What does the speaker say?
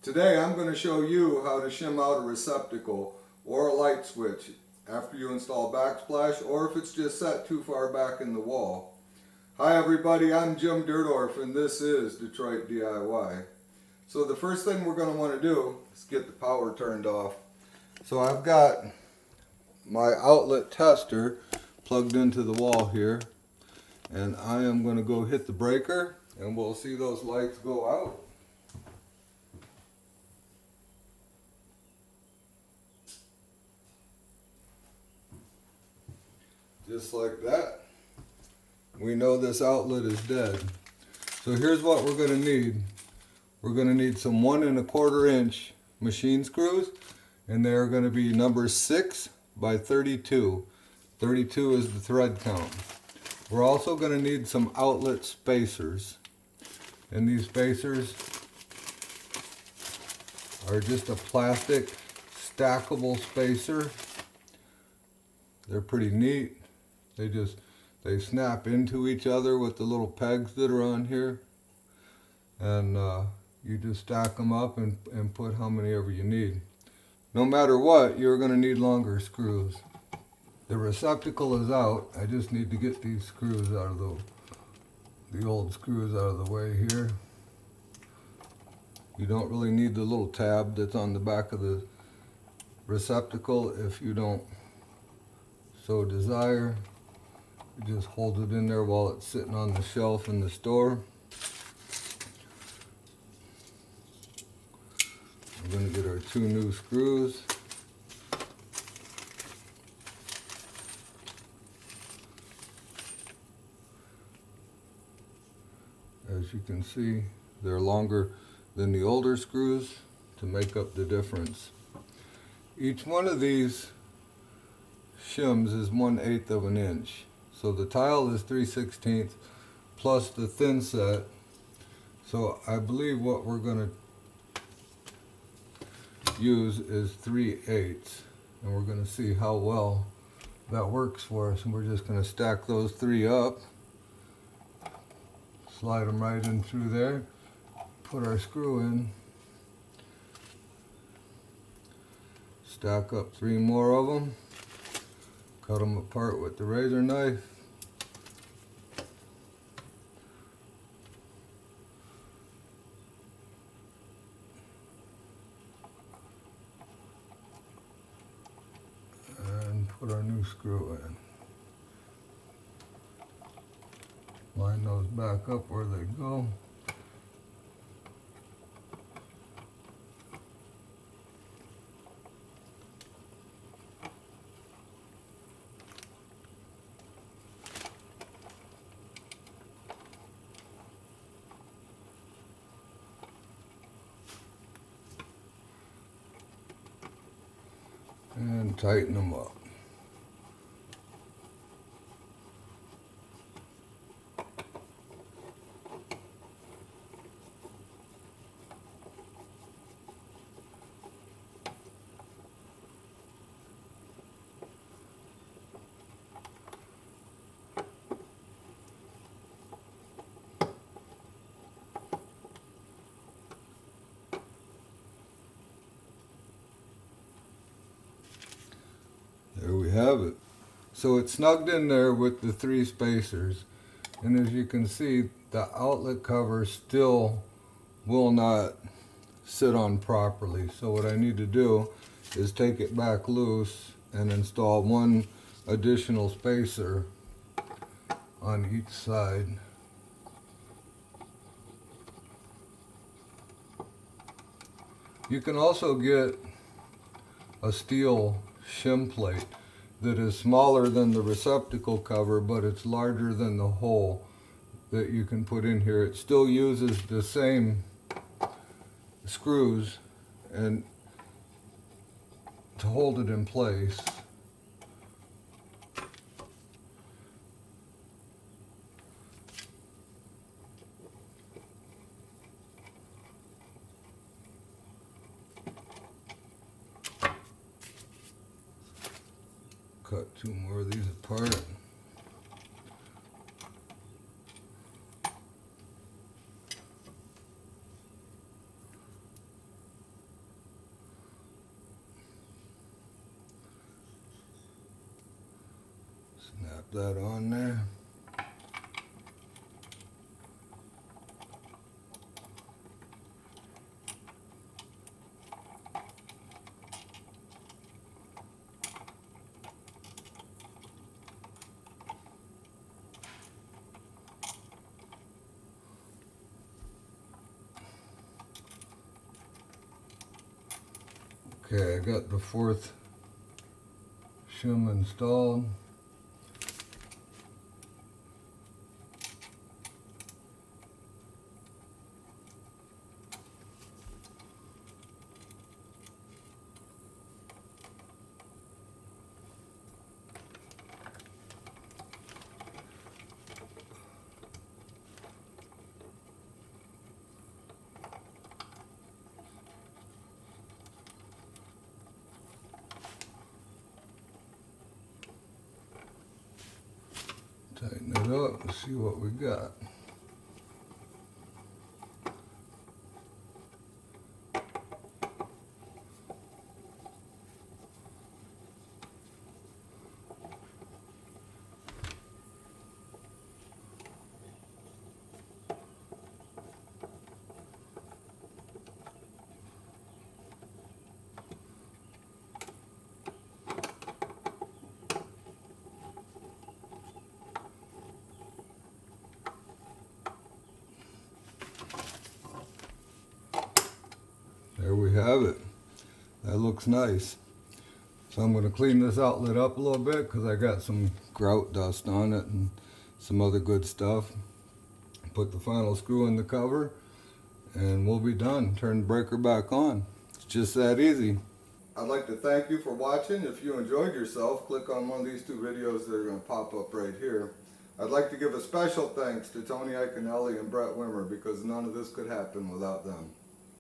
Today I'm going to show you how to shim out a receptacle or a light switch after you install backsplash, or if it's just set too far back in the wall. Hi everybody, I'm Jim Dirdorf and this is Detroit DIY. So the first thing we're going to want to do is get the power turned off. So I've got my outlet tester plugged into the wall here, and I am going to go hit the breaker and we'll see those lights go out. Just like that. We know this outlet is dead. So here's what we're going to need. We're going to need some 1 1/4 inch machine screws, and they're going to be number 6 by 32. 32 is the thread count. We're also going to need some outlet spacers, and these spacers are just a plastic stackable spacer. They're pretty neat. They snap into each other with the little pegs that are on here, and you just stack them up and put how many ever you need. No matter what, you're going to need longer screws. The receptacle is out. I just need to get these screws out of the old screws out of the way here. You don't really need the little tab that's on the back of the receptacle if you don't so desire. You just hold it in there while it's sitting on the shelf in the store. We're going to get our 2 new screws. As you can see, they're longer than the older screws to make up the difference. Each one of these shims is 1/8 of an inch. So the tile is 3/16 plus the thin set. So I believe what we're going to use is 3/8, and we're going to see how well that works for us. And we're just going to stack those 3 up, slide them right in through there, put our screw in, stack up 3 more of them, cut them apart with the razor knife. And put our new screw in. Line those back up where they go. And tighten them up. There we have it. So it's snugged in there with the 3 spacers, and as you can see, the outlet cover still will not sit on properly. So what I need to do is take it back loose and install 1 additional spacer on each side. You can also get a steel shim plate that is smaller than the receptacle cover, but it's larger than the hole that you can put in here. It still uses the same screws and to hold it in place. Cut 2 more of these apart. Snap that on there. Okay, I got the fourth shim installed. Tighten it up and see what we got. There we have it. That looks nice. So I'm going to clean this outlet up a little bit because I got some grout dust on it and some other good stuff. Put the final screw in the cover and we'll be done. Turn the breaker back on. It's just that easy. I'd like to thank you for watching. If you enjoyed yourself, click on one of these two videos that are going to pop up right here. I'd like to give a special thanks to Tony Iconelli and Brett Wimmer because none of this could happen without them.